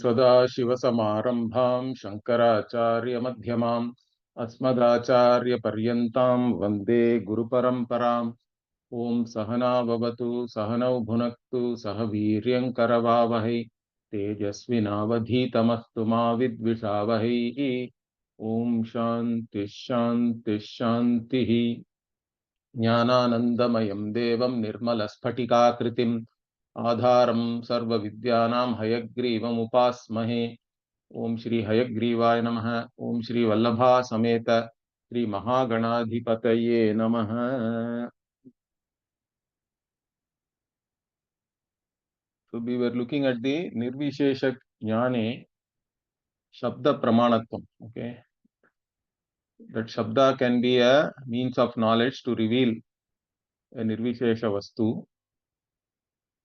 सदाशिवसमारम्भां शङ्कराचार्यमध्यमाम् अस्मदाचार्यपर्यन्तां वन्दे गुरुपरम्पराम्। ॐ सहना भवतु सहनौ भुनक्तु सह वीर्यङ्करवावहै तेजस्विनावधीतमस्तु मा विद्विषावहै। ॐ शान्तिः शान्तिः शान्तिः। ज्ञानानन्दमयं देवं निर्मलस्फटिकाकृतिम् आधारं सर्वविद्यानां हयग्रीवमुपास्महे। ओम श्री हयग्रीवाय नमः। ओम श्री वल्लभा समेत श्री महागणाधिपतये नमः। So we were looking at the nirvishekha-jnAne shabda pramānatvam. Okay, that shabda can be a means of knowledge to reveal a nirvishesha vastu.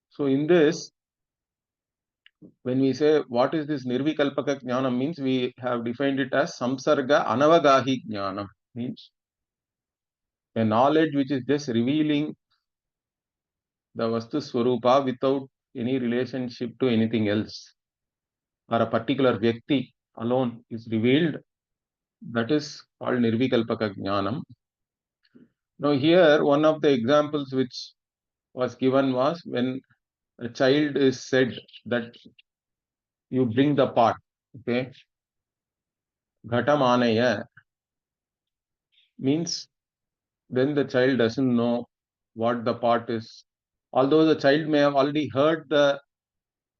So in this, when we say what is this nirvikalpaka-jnanam, means we have defined it as samsarga anavagahi jnanam, means a knowledge which is just revealing the vastu swarupa without any relationship to anything else, or a particular vyakti alone is revealed. That is called nirvikalpaka-jnanam. Now here one of the examples which was given was when a child is said that you bring the pot. Okay, ghatam anaya means then the child doesn't know what the pot is, although the child may have already heard the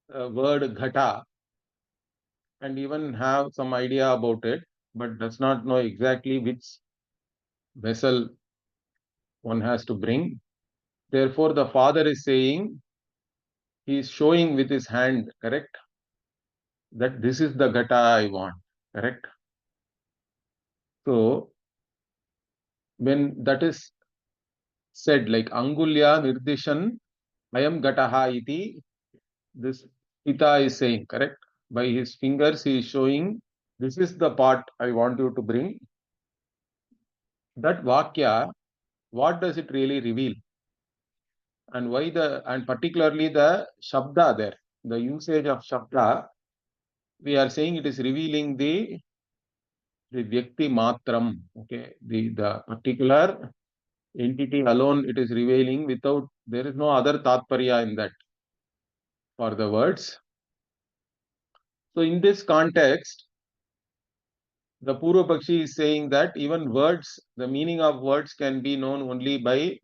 word ghata and even have some idea about it, but does not know exactly which vessel one has to bring. Therefore the father is saying, he is showing with his hand, correct, that this is the ghata I want, correct. So when that is said, like angulya nirdishan ayam ghataha iti, this pita is saying, correct, by his fingers he is showing this is the part I want you to bring. That vakya, what does it really reveal, and why and particularly the shabda there, the usage of shabda, we are saying it is revealing the vyakti matram. Okay, the particular entity alone it is revealing, without, there is no other tatparya in that for the words. So in this context, the Purva Pakshi is saying that even words, the meaning of words can be known only by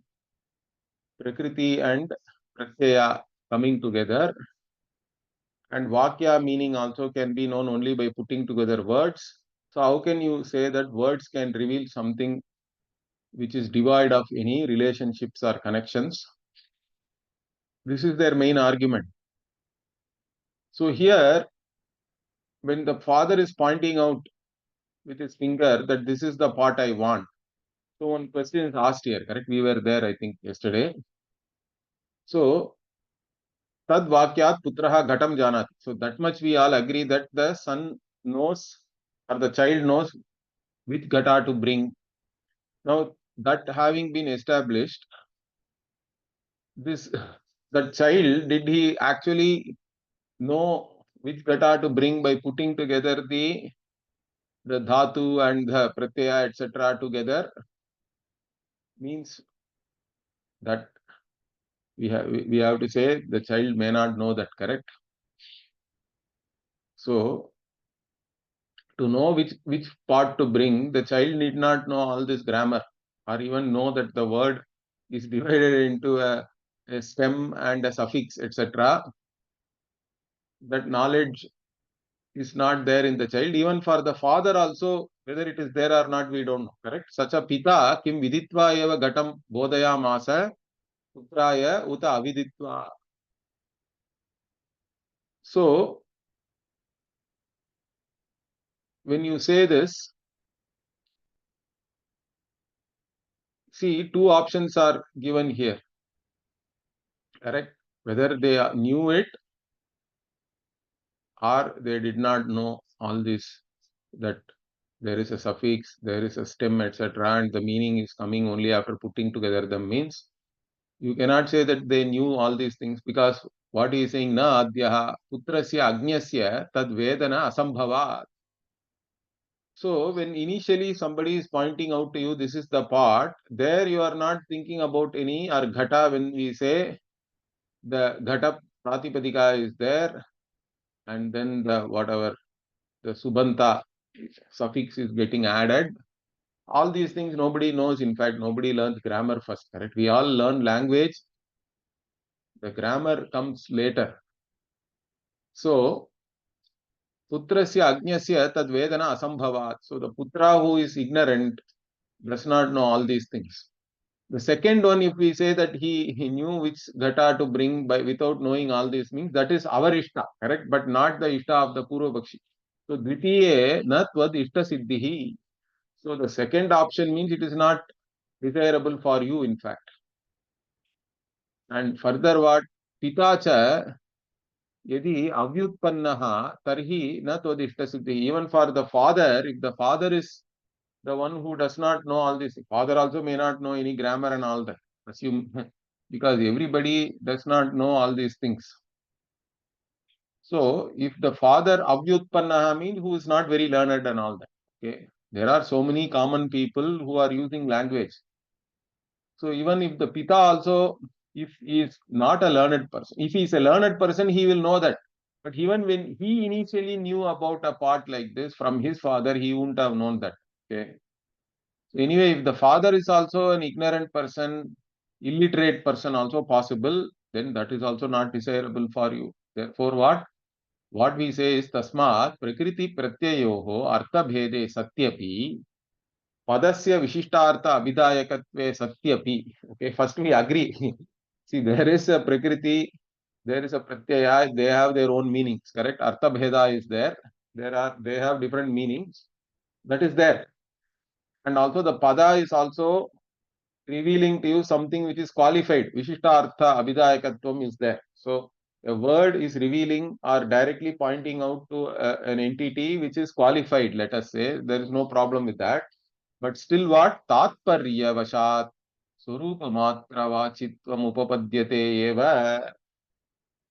Prakriti and Pratyaya coming together, and Vakya meaning also can be known only by putting together words. So how can you say that words can reveal something which is devoid of any relationships or connections? This is their main argument. So here, when the father is pointing out with his finger that this is the part I want, so one question is asked here, correct? We were there, I think, yesterday. So tad vakyat putraha ghatam janati. So that much we all agree that the son knows, or the child knows which ghata to bring. Now that having been established, that child, did he actually know which ghata to bring by putting together the dhatu and the pratyaya etc. together? Means that we have to say the child may not know that, correct? So to know which part to bring, the child need not know all this grammar, or even know that the word is divided into a stem and a suffix etc. That knowledge is not there in the child. Even for the father also, whether it is there or not, we don't know, correct? Such a pita kim viditva eva ghatam bodhayamasa putraya uta aviditva. So when you say this, see, two options are given here, correct? Whether they knew it or they did not know all this, that there is a suffix, there is a stem etc., and the meaning is coming only after putting together the means. You cannot say that they knew all these things, because what he is saying, na adyaha putrasya agnyasya tad vedana asambhava. So when initially somebody is pointing out to you, this is the part, there you are not thinking about any or ghata. When we say the ghata pratipadika is there, and then the whatever the subanta suffix is getting added. All these things nobody knows. In fact, nobody learns grammar first, correct? We all learn language. The grammar comes later. So putrasya agnyasya tad vedana asambhavat. So the putra who is ignorant does not know all these things. The second one, if we say that he knew which ghata to bring by without knowing all these things, that is our ishta, correct? But not the ishta of the Purva Bakshi. So dvitiye na tvad ishta siddhihi. So the second option means it is not desirable for you, in fact. And further what? Pitacha yadi avyutpannaha tarhi na tvad ishta siddhihi. Even for the father, if the father is the one who does not know all this, father also may not know any grammar and all that. Assume because everybody does not know all these things. So if the father avyutpannaha means who is not very learned and all that. Okay, there are so many common people who are using language. So even if the pita also, if he is not a learned person, if he is a learned person, he will know that. But even when he initially knew about a part like this from his father, he wouldn't have known that. Okay. So anyway, if the father is also an ignorant person, illiterate person also possible, then that is also not desirable for you. Therefore, what we say is tasmat prakriti pratyayoho artha bhede satyapi padasya vishishtartha abhidayakatve satyapi. Okay, first we agree. See, there is a prakriti, there is a pratyaya, they have their own meanings, correct? Artha bheda is there. They have different meanings. That is there. And also the pada is also revealing to you something which is qualified. Vishishta artha abhidayakatvam is there. So a word is revealing or directly pointing out to an entity which is qualified, let us say. There is no problem with that. But still what? Tatparya vashat surupa matra vachitvam upapadyate eva.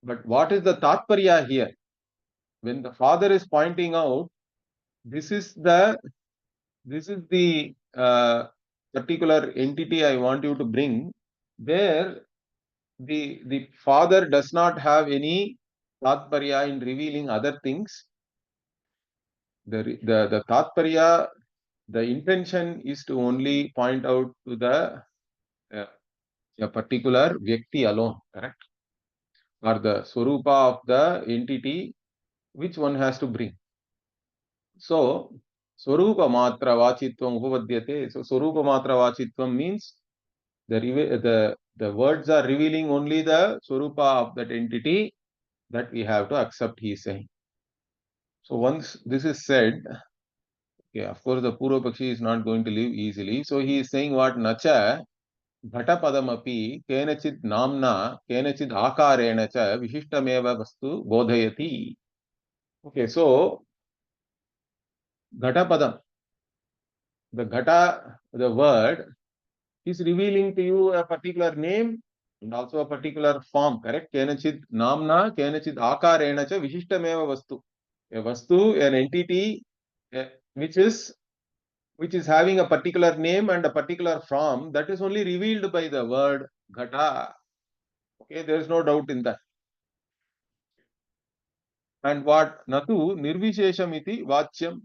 But what is the tatparya here? When the father is pointing out, this is the particular entity I want you to bring, there the father does not have any tatparya in revealing other things. The tatparya, the intention is to only point out to the a particular vyakti alone, correct? Or the swarupa of the entity which one has to bring. So swarupa matra vachitvam upapadyate. So swarupa matra vachitvam means the words are revealing only the swarupa of that entity that we have to accept, he is saying. So once this is said, okay, of course the Purva Pakshi is not going to live easily. So he is saying what? Nacha घटपदमपि केनचित् नाम्ना केनचित् आकारेण च विशिष्टमेव वस्तु बोधयति. Okay, so घटपदam, the ghata, the word is revealing to you a particular name and also a particular form, correct? Kenachid namna, kenachid akarena cha vishishtameva vastu. A vastu, an entity which is having a particular name and a particular form, that is only revealed by the word ghata. Okay, there is no doubt in that. And what natu nirvishesham iti vachyam.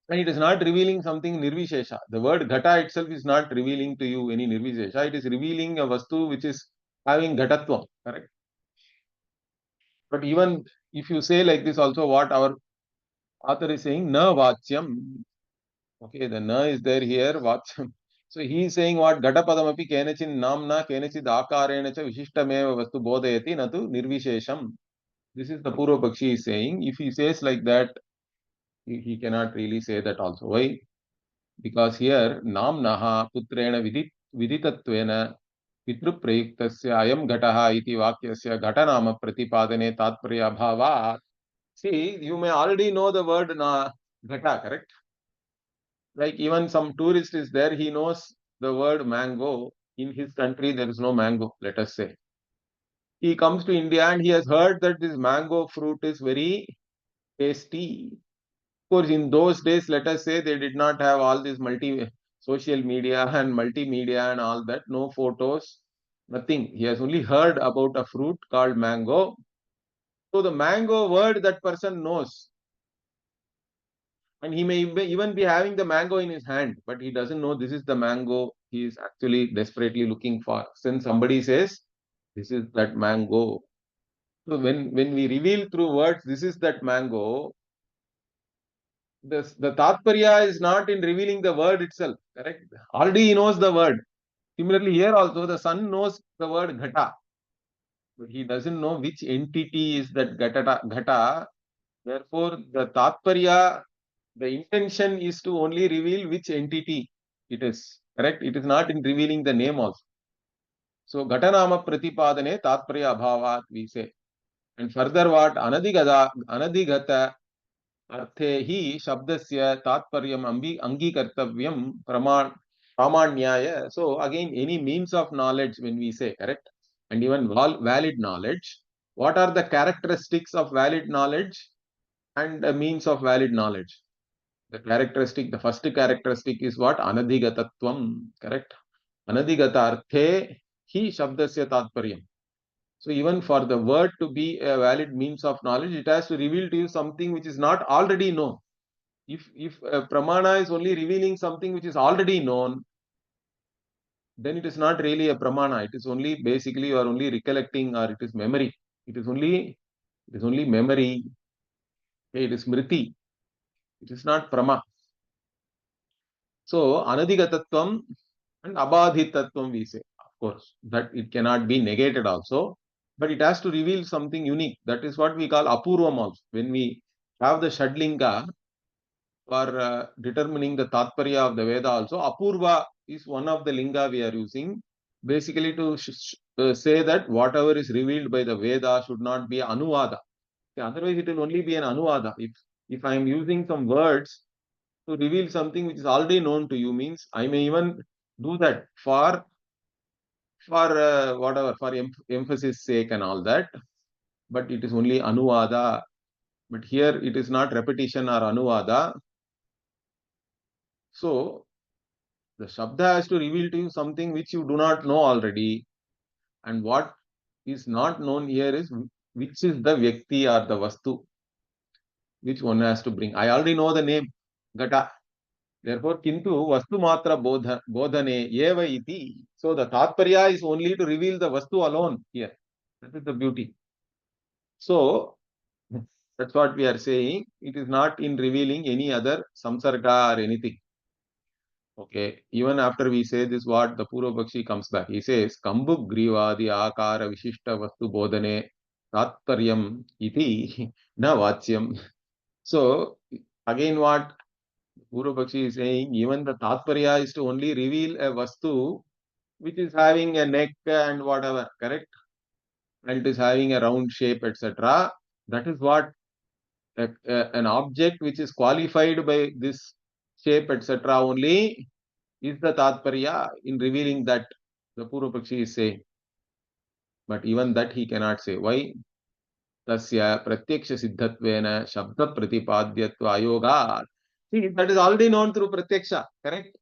And it is not revealing something nirvishesha. The word ghata itself is not revealing to you any nirvishesha. It is revealing a vastu which is having ghatatvam, correct? But even if you say like this also, what our author is saying, na vachyam. Okay, the na is there here, vachyam. So he is saying what? Ghatapadamapi kenachin namna kenachid akarena cha vishishtameva vastu bodhayati natu nirvishesham. This is the Purva Pakshi is saying. If he says like that, he cannot really say that also. Why? Because here namnaha putrena viditattvena pitruprayuktasya ayam ghataha iti vakyasya ghatanama pratipadane tatparya bhava. See, you may already know the word ghata, correct? Like even some tourist is there, he knows the word mango. in his country there is no mango, let us say. He comes to India and he has heard that this mango fruit is very tasty. Of course, in those days, let us say they did not have all this social media and multimedia and all that, no photos, nothing. He has only heard about a fruit called mango. So the mango word that person knows, and he may even be having the mango in his hand, but he doesn't know this is the mango he is actually desperately looking for. Since somebody says, this is that mango. So when we reveal through words, this is that mango, the tatparya is not in revealing the word itself, correct? Already he knows the word. Similarly, here also the son knows the word ghata, but he doesn't know which entity is that ghata. Therefore, the tatparya, the intention is to only reveal which entity it is, correct? It is not in revealing the name also. So, ghatanama pratipadane tatparya abhavat, we say. And further what? Anadigata अर्थे हि शब्दस्य तात्पर्यम् अंगीकर्तव्यं pramanyaya. So again, any means of knowledge, when we say, correct, and even valid knowledge, what are the characteristics of valid knowledge and a means of valid knowledge? The characteristic, the first characteristic is what? Anadhigatatvam, correct? Anadigata arthe hi shabdasya tatparyam. So even for the word to be a valid means of knowledge, it has to reveal to you something which is not already known. If pramana is only revealing something which is already known, then it is not really a pramana. It is only basically you are only recollecting, or it is memory. It is only memory. It is smriti. It is not prama. So anadhigatatvam and abadhitatvam, we say. Of course, that it cannot be negated also, but it has to reveal something unique. That is what we call apurvam also. When we have the shadlinga for determining the tatparya of the Veda also, apurva is one of the linga we are using, basically to say that whatever is revealed by the Veda should not be anuvada. Otherwise, it will only be an anuvada. If I am using some words to reveal something which is already known to you, means I may even do that for whatever, for emphasis sake and all that, but it is only anuvada. But here it is not repetition or anuvada. So the Shabda has to reveal to you something which you do not know already. And what is not known here is which is the Vyakti or the Vastu, which one has to bring. I already know the name, Gata. Therefore, Kintu Vastu Matra Bodhane Eva Iti. So the Tatparya is only to reveal the Vastu alone here. That is the beauty. So that's what we are saying. It is not in revealing any other samsarga or anything. Okay, even after we say this, what the Purvapakshi comes back. He says, Kambuk Grivadi Akara Vishishta Vastu Bodhane Tatparyam Iti Na Vachyam. So, again, what Purvapakshi is saying, even the Tatparya is to only reveal a Vastu which is having a neck and whatever, correct? And it is having a round shape, etc. That is what an object which is qualified by this shape, etc. only is the tatparya in revealing that, the Purvapakshi is saying. But even that he cannot say. Why? Tasya pratyaksha siddhatvena shabda pratipadyatva ayoga. See, that is already known through pratyaksha, correct?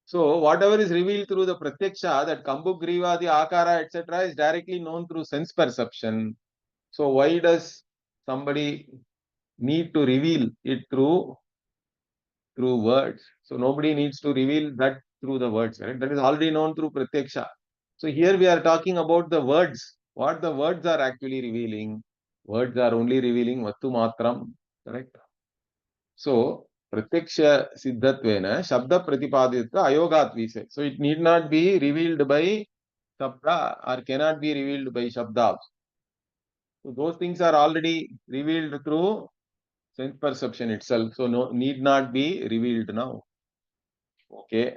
So whatever is revealed through the pratyaksha, that kambuk, griva, the akara, etc. is directly known through sense perception. So why does somebody need to reveal it through words? So nobody needs to reveal that through the words, correct? That is already known through pratyaksha. So here we are talking about the words. What the words are actually revealing. Words are only revealing vattu matram, correct? So pratyaksha siddhatvena shabda pratipaditra ayogat, we say. So it need not be revealed by shabda or cannot be revealed by shabda. So those things are already revealed through sense perception itself. So no need not be revealed now. Okay.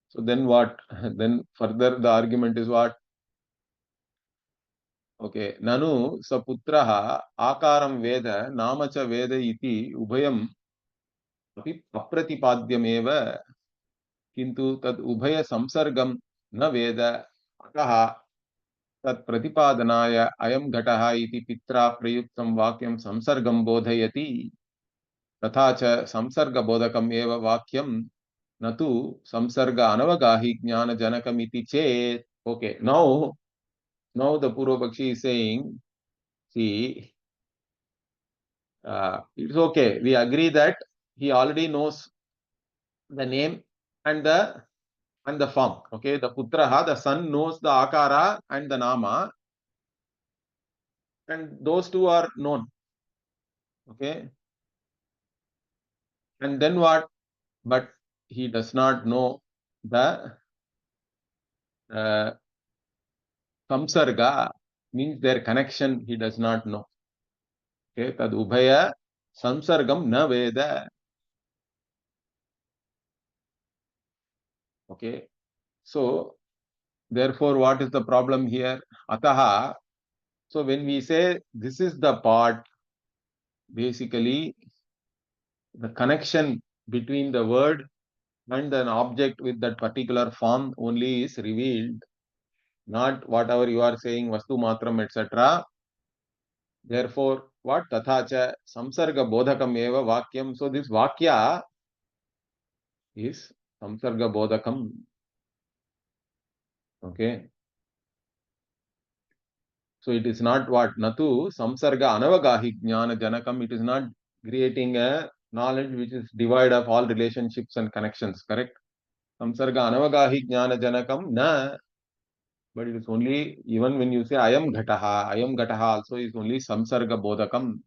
So then what? Then further the argument is what? Okay. Nanu saputraha akaram veda namacha veda iti ubhayam api apratipadyameva किन्तु तद् उभय संसर्गं न वेद अतः तत् प्रतिपादनाय अयं घटः इति पित्रा प्रयुक्तं वाक्यं संसर्गं बोधयति तथा च संसर्गबोधकम् एव वाक्यं न तु संसर्ग अनवगाहि ज्ञानजनकमिति चेत्. Okay, now the Purvapakshi is saying, see, it's okay, we agree that he already knows the name and the form. Okay, the putraha, the son, knows the akara and the nama, and those two are known. Okay, and then what? But he does not know the samsarga, means their connection, he does not know. Okay, tad ubhaya samsargam na veda. Okay, so therefore, what is the problem here? Ataha. So when we say this is the part, basically the connection between the word and an object with that particular form only is revealed, not whatever you are saying, vastu matram, etc. Therefore, what? Tathacha samsarga bodhakam eva vakyam. So this vakya is samsarga bodhakam. Okay. So it is not what? Natu samsarga anavagahi jnana janakam. It is not creating a knowledge which is devoid of all relationships and connections. Correct? Samsarga anavagahi jnana janakam na. But it is only, even when you say I am ghataha also is only samsarga bodhakam.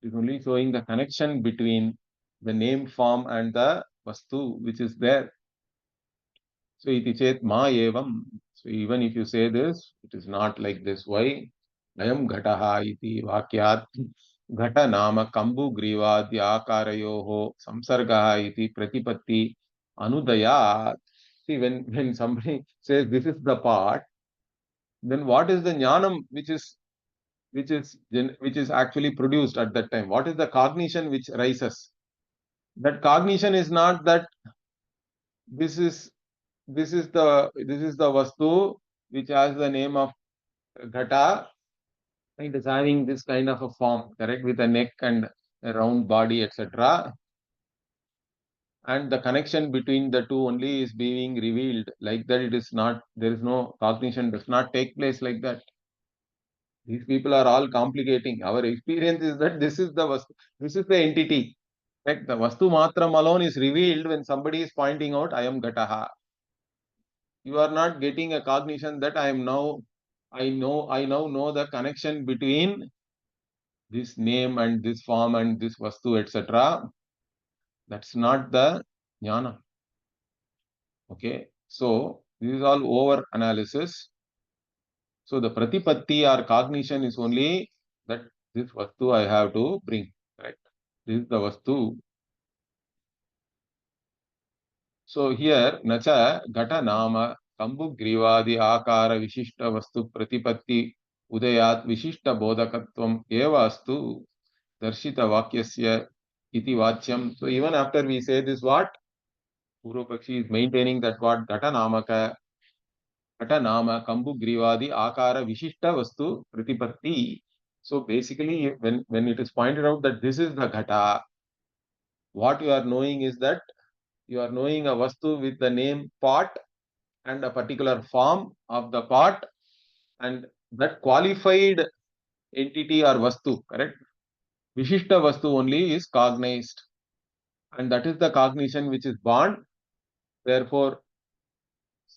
It is only showing the connection between the name form and the vastu which is there. So iti chet ma evam. So even if you say this, it is not like this. Why? Ayam ghataha iti vakyat ghata nama kambu grivadya akarayoho samsargaha iti pratipatti anudayat. See, when somebody says this is the part, then what is the jnanam which is actually produced at that time? What is the cognition which rises? That cognition is not that this is this is the vastu which has the name of ghata. It is having this kind of a form, correct, with a neck and a round body, etc. And the connection between the two only is being revealed. Like that, it is not. There is no cognition. Does not take place like that. These people are all complicating. Our experience is that this is the vastu, this is the entity. Like the vastu matram alone is revealed when somebody is pointing out, I am ghataha. You are not getting a cognition that I now know the connection between this name and this form and this vastu, etc. That's not the jnana. Okay. So this is all over analysis. So the pratipatti or cognition is only that this vastu I have to bring. Right. This is the vastu. So here nacha ghata nama kambu grivadi akara vishishta vastu pratipatti udayat vishishta bodhakatvam eva astu darshita vakyasya iti vachyam. So even after we say this, what? Purvapakshi is maintaining that what? Ghata nama kambu grivadi akara vishishta vastu pratipatti. So basically, when it is pointed out that this is the ghata, what you are knowing is that you are knowing a vastu with the name pot and a particular form of the pot, and that qualified entity or vastu, correct? Vishishta vastu only is cognized, and that is the cognition which is born. Therefore,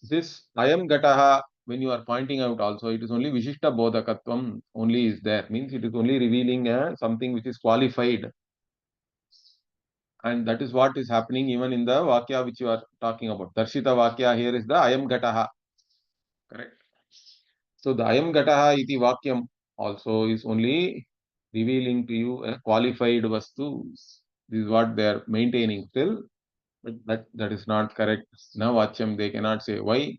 this ayam gataha, when you are pointing out also, it is only Vishishta Bodhakatvam only is there. Means it is only revealing something which is qualified. And that is what is happening even in the Vakya which you are talking about. Darshita Vakya here is the ayam gataha. Correct. So the ayam gataha iti Vakyam also is only revealing to you a qualified vastu. This is what they are maintaining still. But that is not correct. Now Vachyam they cannot say. Why?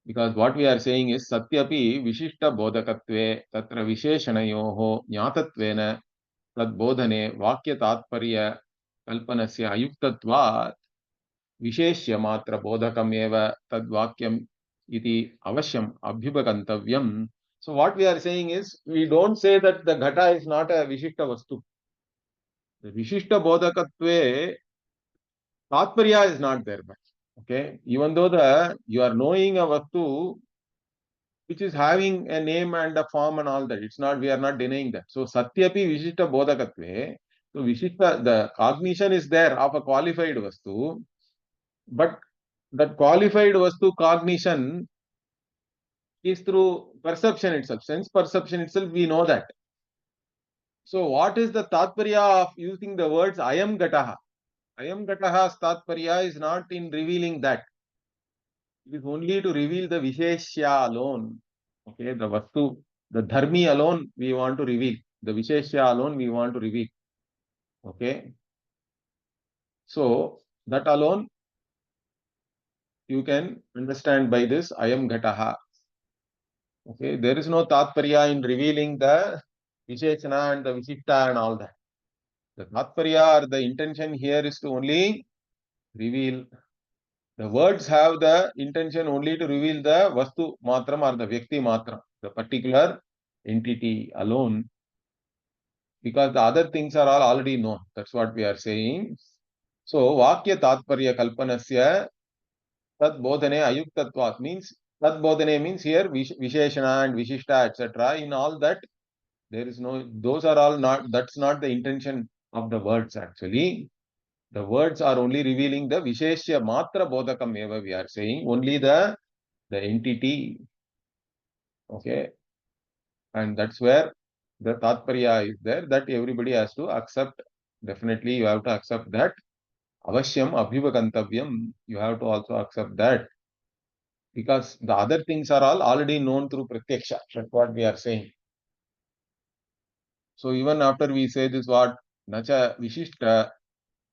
Because what we are saying is Satyapi Vishishta Bodhakatve Tatra Visheshanayoho Jnatatvena Tad Bodhane Vakya Tatparya Kalpanasya Ayuktatvat. visheshya matra bodhakam eva tad vakyam iti avashyam abhyupagantavyam. So what we are saying is, we don't say that the ghata is not a Vishishta Vastu. The Vishishta Bodhakatve, Tatparya is not there. Okay, even though you are knowing a Vastu which is having a name and a form and all that, it's not, we are not denying that. So Satyapi Vishishta Bodhakatve, so Vishishta, the cognition is there of a qualified Vastu, but that qualified Vastu cognition is through perception itself, sense perception itself, we know that. So what is the tatparya of using the words I am Gataha? I am Gataha's tatparya is not in revealing that. It is only to reveal the Visheshya alone. Okay, the Vastu, the Dharmi alone we want to reveal. The Visheshya alone we want to reveal. Okay. So that alone you can understand by this I am Gataha. Okay, there is no tatparya in revealing the Visheshana and the Vishishta and all that. The tatparya or the intention here is to only reveal. The words have the intention only to reveal the Vastu Matram or the Vyakti Matram, the particular entity alone, because the other things are all already known. That's what we are saying. So, Vakya Tatparya Kalpanasya Tad Bodhane Ayuktatvat means, Tad Bodhane means here Visheshana and Vishishta, etc. In all that, there is no, those are all not, that's not the intention of the words actually. The words are only revealing the Visheshya Matra Bodhakam eva, we are saying, only the entity. Okay. And that's where the Tatparya is there, that everybody has to accept. Definitely you have to accept that. Avashyam Abhivagantavyam, you have to also accept that. Because the other things are all already known through Pratyaksha. That's what we are saying. So even after we say this word, Nacha Vishishta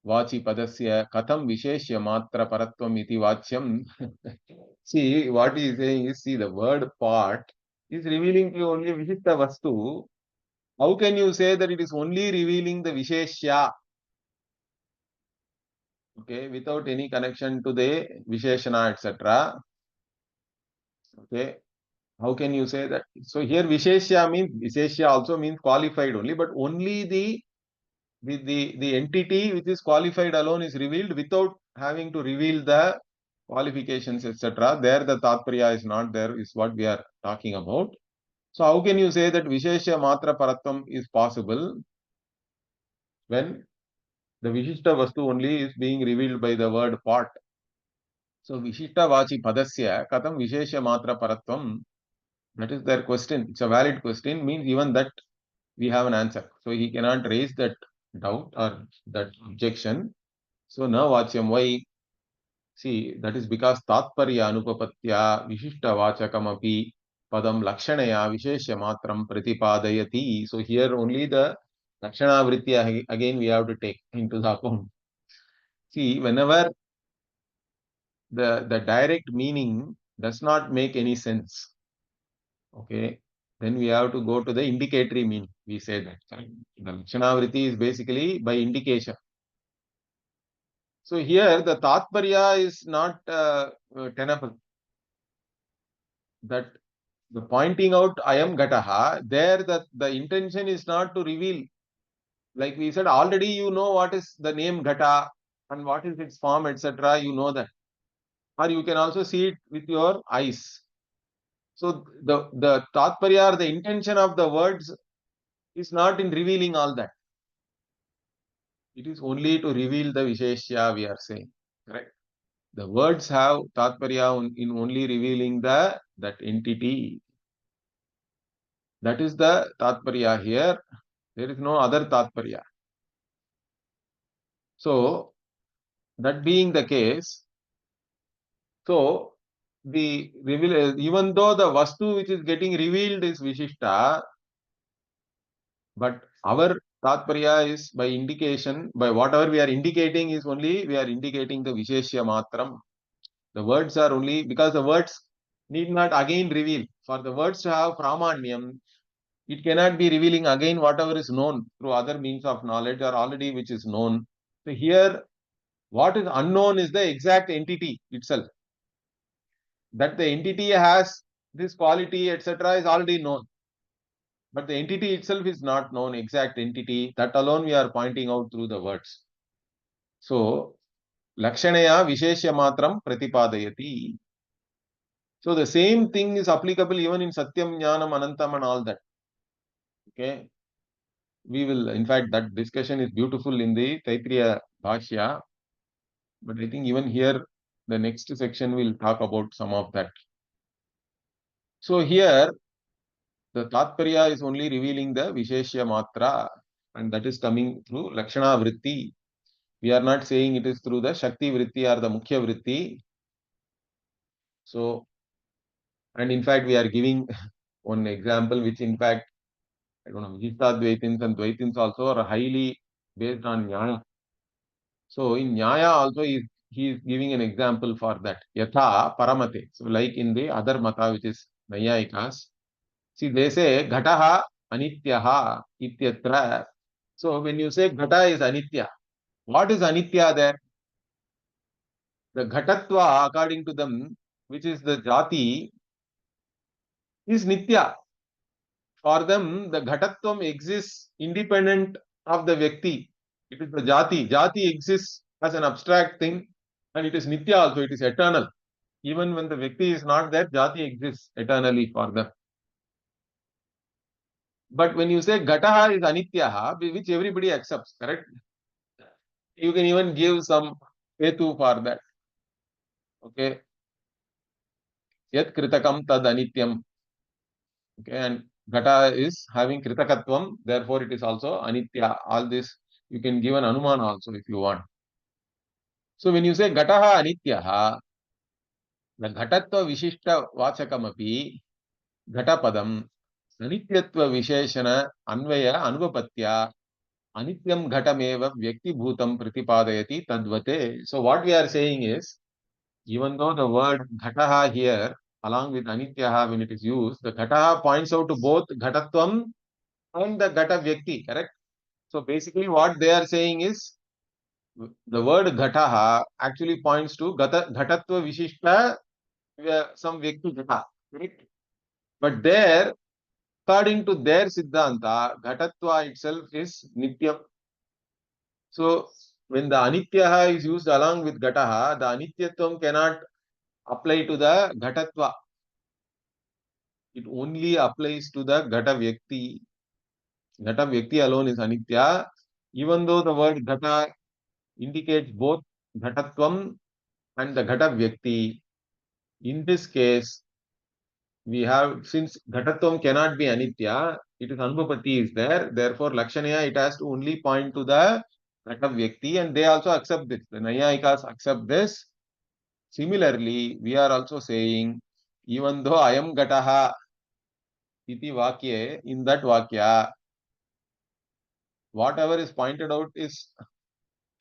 Vachi Padasya Katham Visheshya Matra Paratvam iti Vachyam. See, what he is saying is, see, the word part is revealing to you only Vishishta Vastu. How can you say that it is only revealing the Visheshya? Okay, without any connection to the Visheshana, etc. Okay, how can you say that? So here Visheshya means, Visheshya also means qualified only, but only the entity which is qualified alone is revealed without having to reveal the qualifications, etc. There the Tatparya is not there, is what we are talking about. So how can you say that Visheshya Matra Paratvam is possible when the Vishishta Vastu only is being revealed by the word part? So Vishishta Vachi Padasya Katham Visheshya Matra Paratvam, that is their question. It's a valid question, means even that we have an answer. So he cannot raise that doubt or that objection. So now Vachyam, why? See, that is because Tatparya Anupapatya Vishishta Vachakamapi Padam Lakshanaya Visheshya Matram Pratipadayati. So here only the Lakshana Vritya again we have to take into the account. See, whenever the direct meaning does not make any sense, okay, then we have to go to the indicatory meaning. We say that the Lakshana Vritti is basically by indication. So here the Tatparya is not tenable. That the pointing out I am Gataha, there the intention is not to reveal. Like we said, already you know what is the name Gata and what is its form, etc. You know that. Or you can also see it with your eyes. So the Tatparya or the intention of the words is not in revealing all that. It is only to reveal the Visheshya, we are saying. Correct? The words have Tatparya in only revealing that entity. That is the Tatparya here. There is no other Tatparya. So, that being the case, so even though the Vastu which is getting revealed is Vishishta, but our Tatparya is by indication, by whatever we are indicating is only, we are indicating the Visheshya Matram. The words are only, because the words need not again reveal. For the words to have pramANyam, it cannot be revealing again whatever is known through other means of knowledge or already which is known. So here What is unknown is the exact entity itself. That the entity has this quality, etc., is already known. But the entity itself is not known, exact entity. That alone we are pointing out through the words. So, Lakshanaya Visheshya Matram Pratipadayati. So, the same thing is applicable even in Satyam, Jnanam, Anantam and all that. Okay. We will, in fact, that discussion is beautiful in the Taittiriya Bhashya. But I think even here, the next section will talk about some of that. So, here, the Tatparya is only revealing the Visheshya Matra, and that is coming through Lakshana Vritti. We are not saying it is through the Shakti Vritti or the Mukhya Vritti. So, and in fact, we are giving one example, which in fact, I don't know, Vijitadvaitins and Dvaitins also are highly based on Nyaya. So, in Nyaya also, he is giving an example for that. Yatha Paramate. So, like in the other Mata, which is Nayayikas. See, they say Ghataha Anityaha Ityatra. So, when you say Ghata is Anitya, what is Anitya there? The Ghatatva, according to them, which is the Jati, is Nitya. For them, the Ghatatvam exists independent of the Vyakti. It is the Jati. Jati exists as an abstract thing, and it is Nitya also, it is eternal. Even when the Vyakti is not there, Jati exists eternally for them. But when you say Ghataha is Anityaha, which everybody accepts, correct? You can even give some hetu for that. Okay. Yat Kritakam tad Anityam. Okay, and Ghata is having Kritakatvam, therefore it is also Anitya. All this you can give an Anuman also if you want. So when you say Ghataha Anityaha, the Ghatatva Vishishta Vachakamapi, Ghatapadam, Anityatva Visheshana Anvaya Anuvapatya, Anityam Ghatameva Vyakti Bhutam Pratipadayati Tadvate. So what we are saying is, even though the word Ghataha here, along with Anityaha when it is used, the Ghataha points out to both Ghatatvam and the Ghata Vyakti, correct? So basically what they are saying is, the word Ghataha actually points to Ghatatva Vishishta, some Vyakti Ghata, correct? But there, according to their Siddhanta, Ghatatva itself is Nityam. So when the Anityaha is used along with Ghataha, the Anityatvam cannot apply to the Ghatatva. It only applies to the Ghata Vyakti. Ghata Vyakti alone is Anitya. Even though the word Ghata indicates both Ghatatvam and the Ghata Vyakti, in this case, we have, since Ghatatvam cannot be Anitya, it is Anupapatti is there. Therefore, Lakshanaya, it has to only point to the Ghata Vyakti, and they also accept this. The Nayayikas accept this. Similarly, we are also saying, even though I am Ghataha iti Vakye, in that Vakya, whatever is pointed out is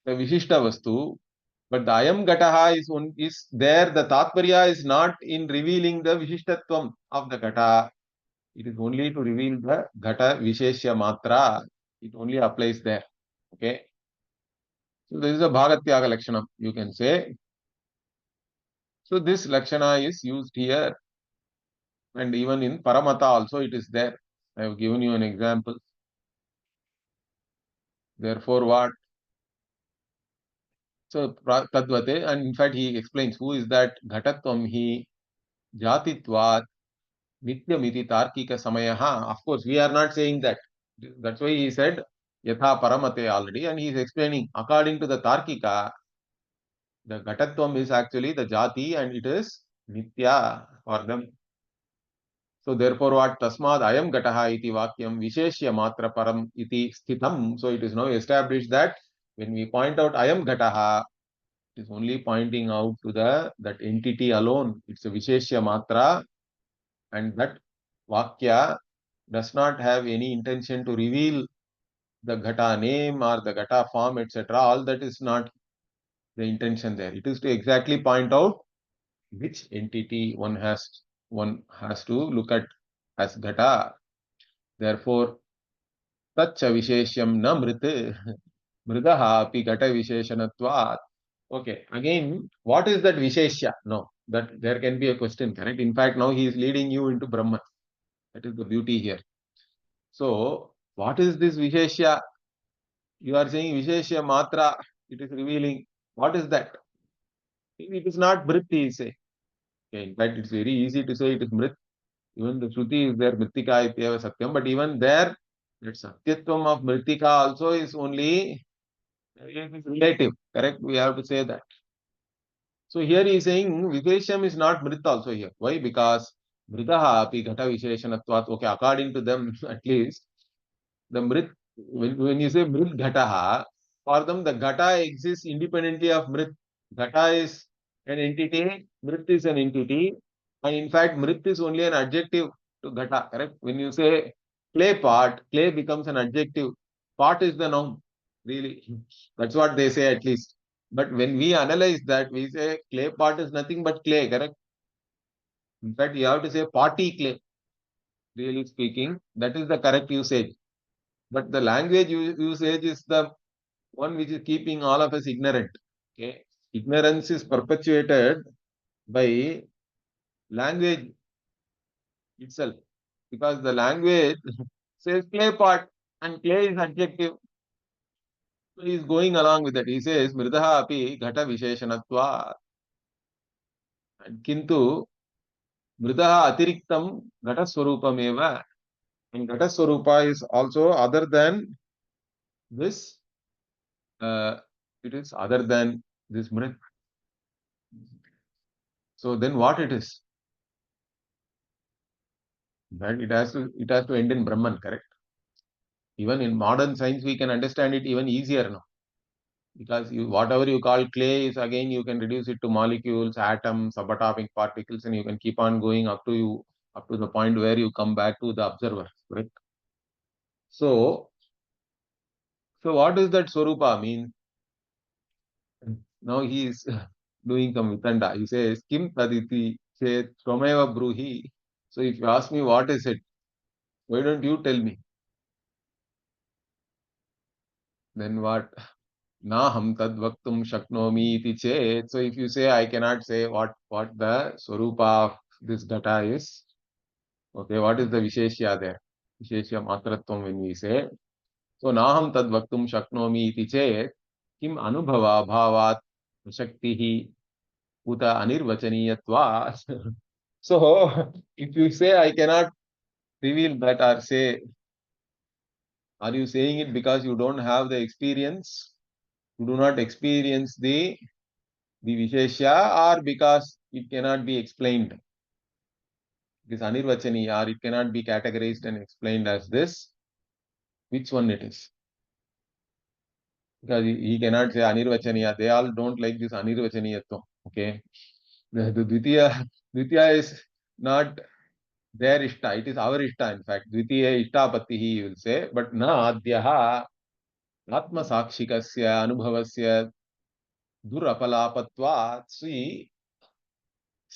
the Vishishta Vastu, but the Ayam Gataha is there. The Tatparya is not in revealing the Vishishtatvam of the Gata. It is only to reveal the Gata Visheshya Matra. It only applies there. Okay. So this is a Bhagatyaga Lakshana, you can say. So this Lakshana is used here, and even in Paramata also it is there. I have given you an example. Therefore, what? So Tadvate, and in fact he explains who is that Ghatatvam hi Jatitvat Nityamiti Tarkika Samayaha. Of course, we are not saying that. That's why he said Yatha Paramate already, and he is explaining according to the Tarkika, the Ghatatvam is actually the Jati and it is Nitya for them. So therefore what Tasmad Ayam Gataha iti Vakyam Visheshya Matra Param iti Sthitam. So it is now established that when we point out Ayam Gataha, it is only pointing out to that entity alone. It's a Visheshya Matra, and that Vakya does not have any intention to reveal the Ghata name or the Ghata form, etc. All that is not the intention there. It is to exactly point out which entity one has to look at as Ghata. Therefore, Tacha Visheshyam na Mrit Mridaha api Ghata Visheshanatvat. Okay, again, what is that Visheshya? No, that there can be a question, correct? In fact, now he is leading you into Brahman. That is the beauty here. So, what is this Visheshya? You are saying Visheshya Matra, it is revealing. What is that? It is not Mrit, he say. Okay, in fact, it's very easy to say it is Mrit. Even the Shruti is there, Mritika Ityeva Satyam, but even there, that Satyatvam of Mritika also is only it is relative, correct? We have to say that. So here he is saying Vivesham is not Mrit also here. Why? Because Mritaha api Ghata Visheshanatvat. Okay, according to them at least, the Mrit, when you say Mrit Ghataha, for them the Ghata exists independently of Mrit. Ghata is an entity, Mrit is an entity, and in fact Mrit is only an adjective to Ghata, correct? When you say clay pot, clay becomes an adjective. Pot is the noun, really. That's what they say at least. But when we analyze that, we say clay pot is nothing but clay, correct? In fact, you have to say potty clay, really speaking. That is the correct usage. But the language usage is the one which is keeping all of us ignorant. Okay? Ignorance is perpetuated by language itself. Because the language says clay pot and clay is adjective. So he is going along with that. He says, Mridaha api ghata visheshanatva. Kintu Mridaha atiriktam ghata swarupameva. And ghata swarupa is also other than this. It is other than this Mrit. So then what it is? That it has to end in Brahman, correct? Even in modern science, we can understand it even easier now. Because whatever you call clay is again you can reduce it to molecules, atoms, subatomic particles, and you can keep on going up to the point where you come back to the observer, correct? So what does that Swarupa mean? Now he is doing some Vitanda. He says, Kim Taditi Chet Twameva Bruhi. So if you ask me what is it, why don't you tell me? Then what? Naham tad vaktum shaknomi iti chet. So if you say I cannot say what the swarupa of this data is, okay, what is the visheshya there? Visheshya matratvam when we say. So naham tad vaktum shaknomi iti chet kim anubhava bhavat shaktihi uta anirvachaniyatva. So if you say I cannot reveal that or say, are you saying it because you don't have the experience? You do not experience the Visheshya or because it cannot be explained. It is Anirvachani or it cannot be categorized and explained as this. Which one it is? Because he cannot say Anirvachaniya. They all don't like this Anirvachaniyatvam. Okay. The Dvitiya is not their Ishta. It is our Ishta, in fact. Dvitiya Ishtapatti, he will say. But na adhyaha Atma Sakshikasya Anubhavasya Durapalapatva. See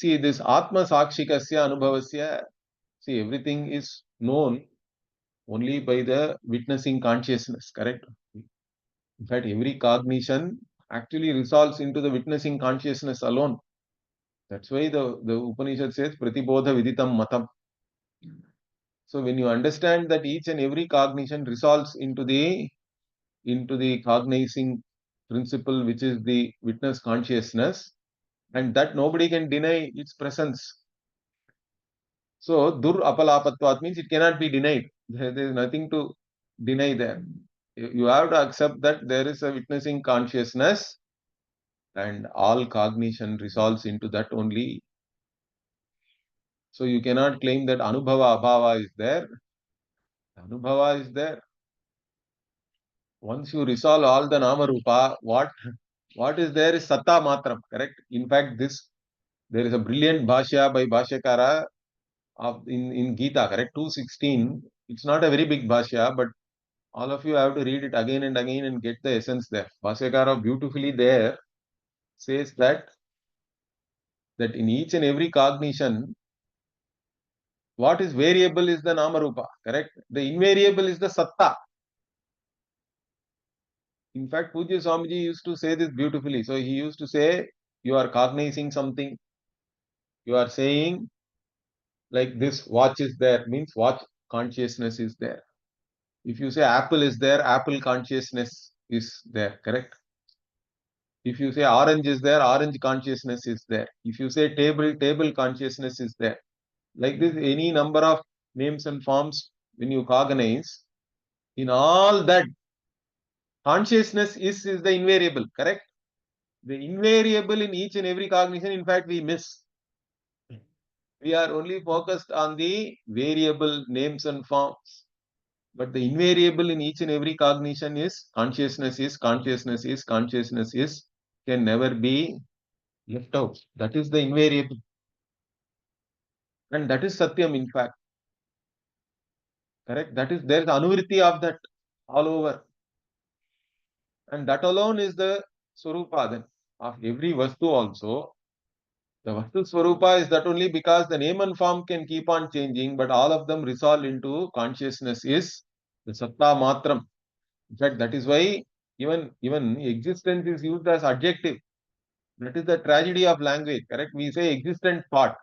this Atma Sakshikasya Anubhavasya. See, everything is known only by the witnessing consciousness, correct? In fact, every cognition actually resolves into the witnessing consciousness alone. That's why the Upanishad says Pratibodha Viditam Matam. So when you understand that each and every cognition resolves into the cognizing principle, which is the witness consciousness, and that nobody can deny its presence. So dur apalapatvat means it cannot be denied. There is nothing to deny there. You have to accept that there is a witnessing consciousness and all cognition resolves into that only. So you cannot claim that Anubhava Abhava is there. Anubhava is there. Once you resolve all the Nama Rupa, what is there is Satta Matram, correct? In fact, there is a brilliant Bhashya by Bhashyakara in Gita, correct? 216. It's not a very big Bhashya, but all of you have to read it again and again and get the essence there. Bhashyakara beautifully there says that in each and every cognition, what is variable is the Namarupa, correct? The invariable is the Satta. In fact, Pujya Swamiji used to say this beautifully. So he used to say, you are cognizing something, you are saying like this watch is there, means watch consciousness is there. If you say apple is there, apple consciousness is there, correct? If you say orange is there, orange consciousness is there. If you say table, table consciousness is there. Like this, any number of names and forms, when you cognize, in all that, consciousness is the invariable, correct? The invariable in each and every cognition, in fact, we miss. We are only focused on the variable names and forms. But the invariable in each and every cognition is consciousness is, consciousness is, consciousness is, can never be left out. That is the invariable. And that is Satyam, in fact. Correct? That is, there is anuvritti of that all over. And that alone is the Swarupa then of every Vastu also. The Vastu Swarupa is that only because the name and form can keep on changing, but all of them resolve into consciousness is the Satta Matram. In fact, that is why even existence is used as adjective. That is the tragedy of language, correct? We say existent part,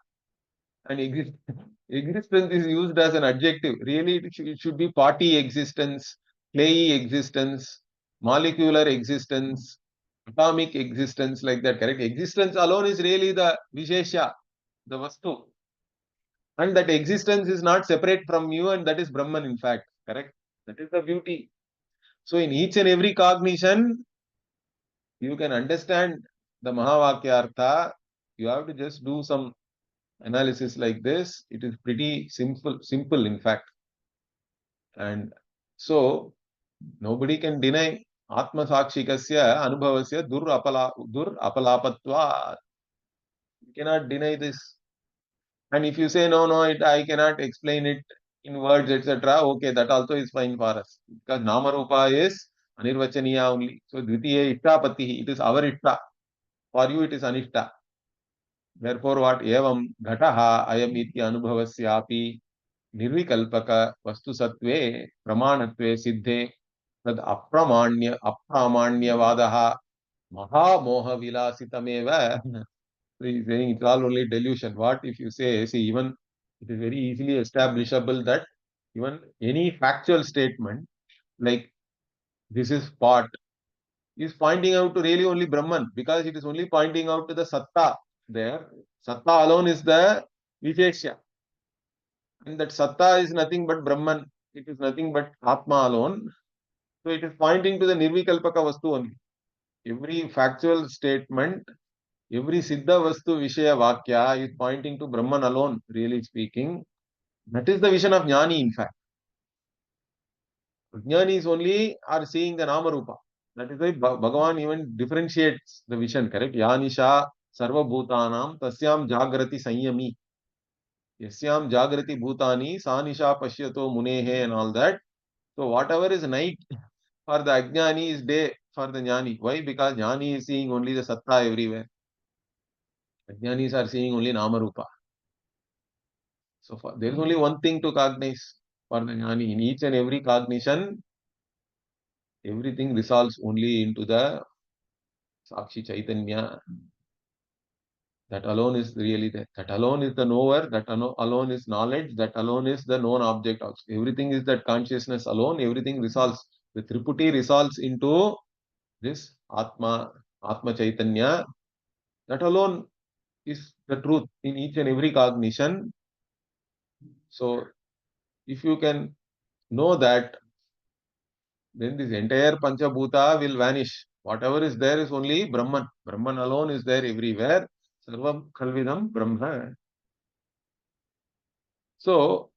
and existence is used as an adjective. Really, it should be party existence, clayey existence, molecular existence, atomic existence, like that, correct? Existence alone is really the Vishesha, the Vastu. And that existence is not separate from you, and that is Brahman, in fact, correct? That is the beauty. So, in each and every cognition, you can understand the Mahavakyartha. You have to just do some analysis like this. It is pretty simple in fact. And so nobody can deny Atma Sakshikasya Anubhavasya Dur Apalapatva. You cannot deny this. And if you say no, I cannot explain it in words, etc. Okay, that also is fine for us. Because Namarupa is Anirvachaniya only. So Dvitiya Ittapatihi, it is our Itta. For you it is Anishta. Therefore, what evam ghataha ayam iti anubhavasyapi nirvikalpaka vastu satve pramanatve siddhe tad apramanyavadaha mahamoha vilasitameva. So he is saying it's all only delusion. What if you say, see, even it is very easily establishable that even any factual statement like this is pot is pointing out to really only Brahman, because it is only pointing out to the Satta there. Satta alone is the Vishesha. And that Satta is nothing but Brahman. It is nothing but Atma alone. So it is pointing to the Nirvikalpaka Vastu only. Every factual statement, every Siddha Vastu Vishaya Vakya is pointing to Brahman alone, really speaking. That is the vision of Jnani, in fact. Jnani is only are seeing the Namarupa. That is why Bhagavan even differentiates the vision, correct? Yanisha Sarva Bhutanam Tasyam Jagrati Sanyami. Yasyam Jagrati Bhutani Sanisha Pashyato Munehe and all that. So whatever is night for the Ajnani is day for the Jnani. Why? Because Jnani is seeing only the Satta everywhere. Ajnanis are seeing only Namarupa. So there is only one thing to cognize for the Jnani. In each and every cognition, everything resolves only into the Sakshi Chaitanya. That alone is really there. That alone is the knower. That alone is knowledge. That alone is the known object also. Everything is that consciousness alone. Everything resolves. The Triputi resolves into this Atma Chaitanya. That alone is the truth in each and every cognition. So, if you can know that, then this entire Panchabhuta will vanish. Whatever is there is only Brahman. Brahman alone is there everywhere. Sarvam Khalvidam Brahma. So,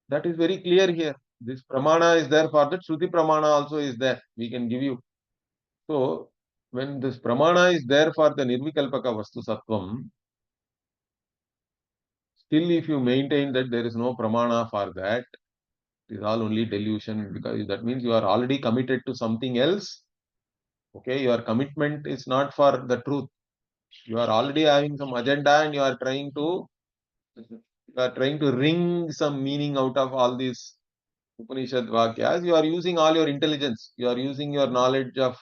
that is very clear here. This pramana is there for that. Shruti pramana also is there. We can give you. So, when this pramana is there for the nirvikalpaka vastu sattvam, still if you maintain that there is no pramana for that, it is all only delusion, because that means you are already committed to something else. Okay, your commitment is not for the truth. You are already having some agenda and you are trying to wring some meaning out of all this Upanishad Vakyas, you are using all your intelligence. You are using your knowledge of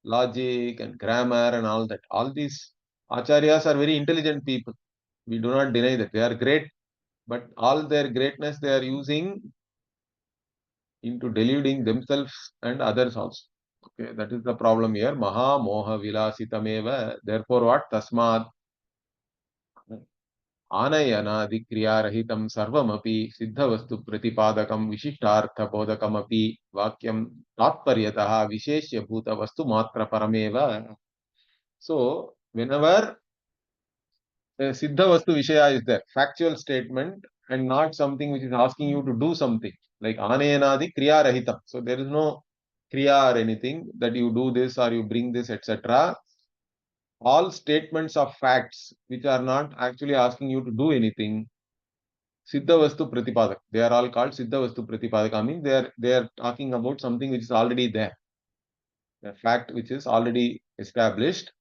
logic and grammar and all that. All these acharyas are very intelligent people. We do not deny that. They are great, but all their greatness they are using into deluding themselves and others also. Okay, that is the problem here. Maha moha vilasitameva. Therefore, what? Tasmat आनयनादिक्रियारहितं सर्वमपि सिद्धवस्तुप्रतिपादकं विशिष्टार्थबोधकमपि वाक्यं तात्पर्यतः विशेष्यभूतवस्तुमात्रपरमेव. So, whenever a Siddha-vastu Vishaya is there, factual statement and not something which is asking you to do something, like Anayanadi Kriya Rahitam. So, there is no Kriya or anything that you do this or you bring this, etc. All statements of facts which are not actually asking you to do anything, Siddha Vastu Pratipadak. They are all called Siddha Vastu Pratipadak. I mean, they are talking about something which is already there, a fact which is already established.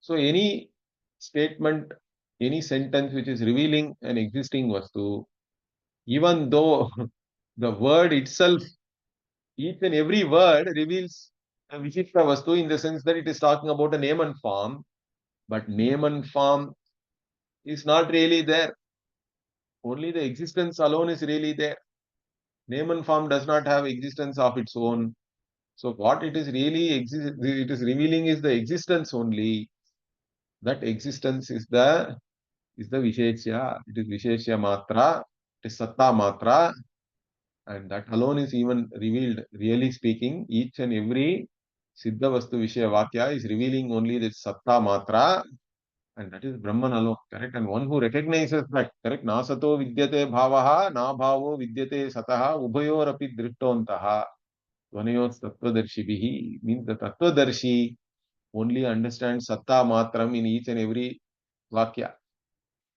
So, any statement, any sentence which is revealing an existing Vastu, even though the word itself, each and every word reveals a Vichitra Vastu in the sense that it is talking about a name and form, but name and form is not really there. Only the existence alone is really there. Name and form does not have existence of its own. So what it is really it is revealing is the existence only. That existence is the Visheshya. It is Visheshya Matra. It is Satta Matra. And that alone is even revealed. Really speaking, each and every Siddha Vastu Vishaya Vakya is revealing only this Satta Matra. And that is Brahman alone, correct? And one who recognizes that, correct? Na sato vidyate bhavaha, na bhavo vidyate sataha, ubhayor api drishtontaha, dvanayos tattvadarshibhihi. Means the tattvadarshi only understands satta matram in each and every vakya.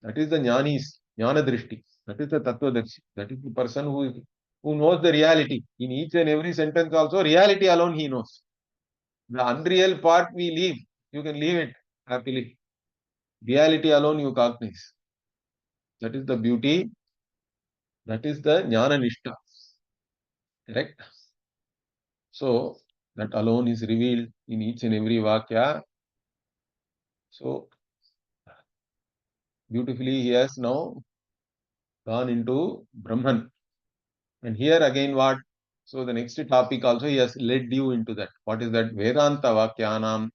That is the jnanis, jnana drishti. That is the tattvadarshi. That is the person who knows the reality. In each and every sentence also, reality alone he knows. The unreal part we leave. You can leave it happily. Reality alone you cognize. That is the beauty. That is the jnana nishta. Correct? So, that alone is revealed in each and every vakya. So, beautifully he has now gone into Brahman. And here again what? So, the next topic also he has led you into that. What is that? Vedanta Vakyanam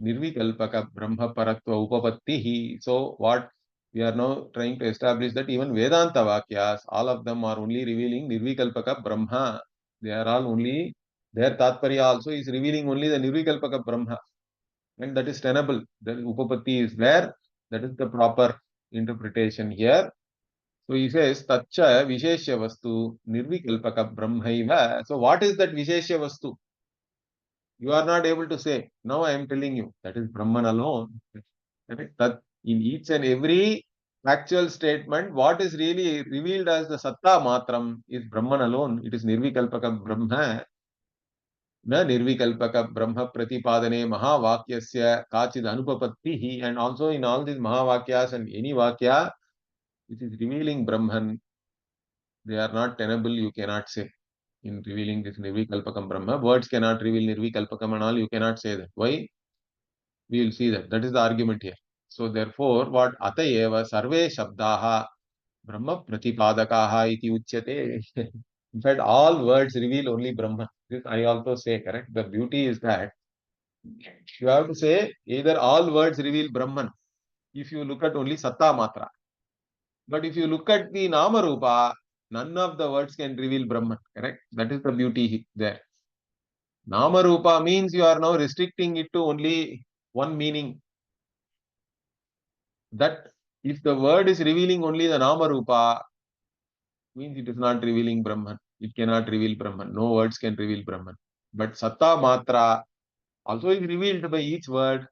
nirvikalpaka-jnAne. So, what we are now trying to establish that even Vedanta Vakyas, all of them are only revealing nirvikalpaka Brahma. They are all only, their Tatparya also is revealing only the nirvikalpaka Brahma. And that is tenable. The Upapatti is there. That is the proper interpretation here. So he says, Tacha Visheshya Vastu Nirvikalpaka Brahmaiva. So what is that Visheshya Vastu? You are not able to say. Now I am telling you. That is Brahman alone. Correct? That in each and every factual statement, what is really revealed as the Satta Matram is Brahman alone. It is Nirvikalpaka Brahma. Na Nirvikalpaka Brahma Pratipadane Mahavakyasya Kachid Anupapattihi. And also in all these Mahavakyas and any Vakya, which is revealing Brahman, they are not tenable, you cannot say. In revealing this Nirvikalpakam Brahma, words cannot reveal Nirvikalpakam and all, you cannot say that. Why? We will see that. That is the argument here. So therefore, what Atayeva Sarve Shabdaha Brahma Pratipadakaha iti uchyate. In fact, all words reveal only Brahma. This I also say, correct? The beauty is that you have to say either all words reveal Brahman if you look at only Satta Matra. But if you look at the Nama Rupa, none of the words can reveal Brahman, correct? That is the beauty there. Nama Rupa means you are now restricting it to only one meaning. That if the word is revealing only the Nama Rupa, means it is not revealing Brahman. It cannot reveal Brahman. No words can reveal Brahman. But Satta Matra also is revealed by each word.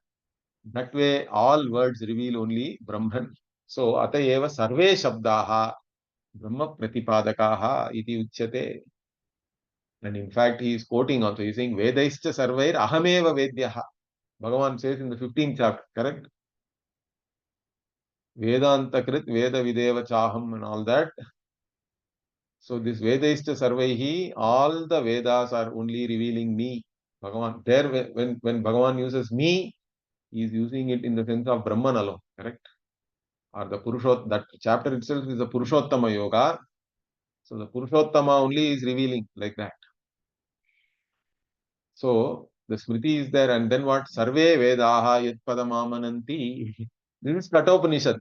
That way, all words reveal only Brahman. So, Atayeva Sarve Shabdaha Brahma Pratipadakaha iti uchyate. And in fact, he is quoting also. He is saying, Vedaischa Sarvair Ahameva Vedyaha. Bhagavan says in the 15th chapter, correct? Vedanta Krit Veda Videva Chaham and all that. So this Vedaista Sarvaihi, all the Vedas are only revealing me. Bhagavan. There, when Bhagavan uses me, he is using it in the sense of Brahman alone, correct? Or the Purushot, that chapter itself is the Purushottama Yoga. So the Purushottama only is revealing like that. So the Smriti is there, and then what? Sarve Vedaha Yat Padamamananti. This is Kathopanishad.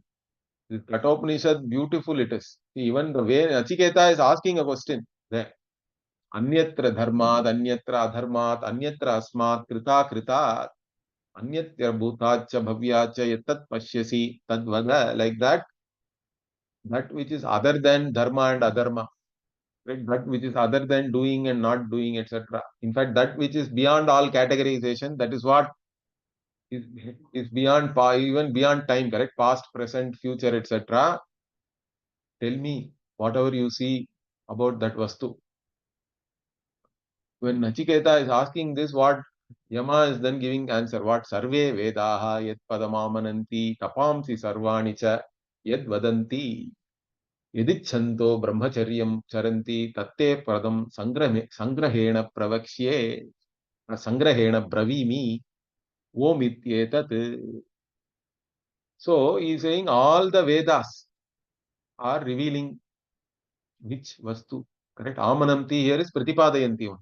This Kathopanishad, beautiful it is. See, even the way Nachiketa is asking a question there. Anyatra dharmat, anyatra adharmat, anyatra asmat, krita kritat, anyatra bhutacha bhavyacha yatat pashyasi, tadvada, like that. That which is other than dharma and adharma, right? That which is other than doing and not doing, etc. In fact, that which is beyond all categorization, that is what is, is beyond, even beyond time, correct? Past, present, future, etc. Tell me whatever you see about that vastu. When Nachiketa is asking this, what Yama is then giving answer. What? Sarve Vedaha yat padamamananti tapamsi sarvani cha yad vadanti yadichanto brahmacharyam charanti tatte pradam sangrahena pravaksye sangrahena bravimi om ityetat. So he is saying all the Vedas are revealing which vastu. Correct? Amananti here is pratipadayanti.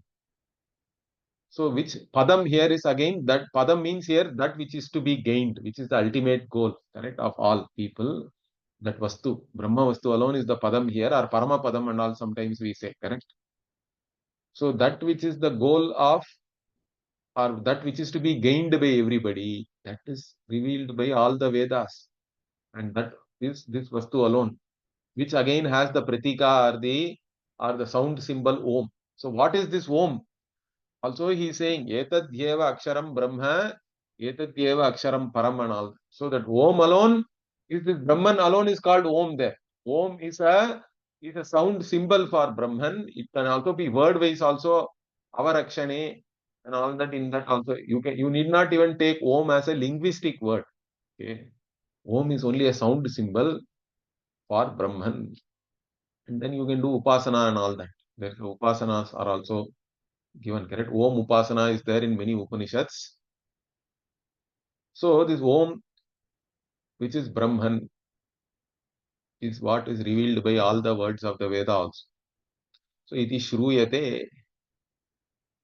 So which padam here is again, that padam means here that which is to be gained, which is the ultimate goal, correct, of all people. That vastu, Brahma vastu alone is the padam here, or parama padam and all sometimes we say, correct. So that which is the goal of, or that which is to be gained by everybody, that is revealed by all the Vedas. And that is this vastu alone, which again has the pratika or the sound symbol om. So what is this om? Also he is saying Etadyeva Aksharam Brahma, Etadyeva Aksharam Param and all. So that Om alone is this Brahman alone is called Om there. Om is a sound symbol for Brahman. It can also be word wise also avarakshane and all that. In that also you need not even take Om as a linguistic word. Okay. Om is only a sound symbol for Brahman. And then you can do Upasana and all that. Therefore Upasanas are also given, correct? Om Upasana is there in many Upanishads. So this Om, which is Brahman, is what is revealed by all the words of the Veda also. So iti Shruyate.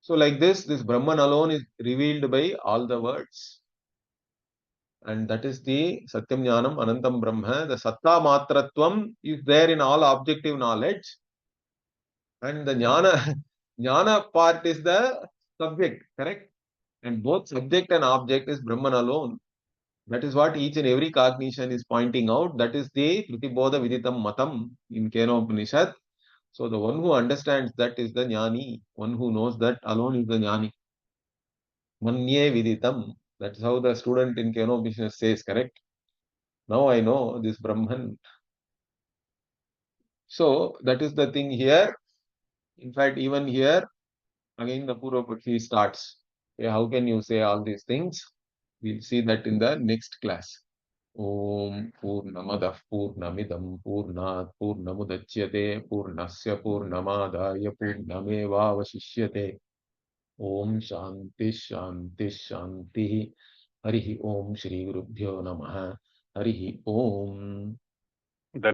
So like this Brahman alone is revealed by all the words. And that is the Satyam Jnanam Anantam Brahma. The Satta Matratvam is there in all objective knowledge. And the Jnana part is the subject, correct? And both subject and object is Brahman alone. That is what each and every cognition is pointing out. That is the Pratibodha Viditam Matam in Kenopanishad. So the one who understands that is the Jnani. One who knows that alone is the Jnani. Manye Viditam. That's how the student in Kenopanishad says, correct? Now I know this Brahman. So that is the thing here. In fact, even here, again the Purvapakshi starts. Okay, how can you say all these things? We'll see that in the next class. Om Purnamadah Purnamidam Purnat Purnamudachyate Purnasya Purnamadaya Purnamevavashishyate. Om Shanti Shanti Shanti. Harihi Om Shri Gurubhyo Namaha. Harihi Om.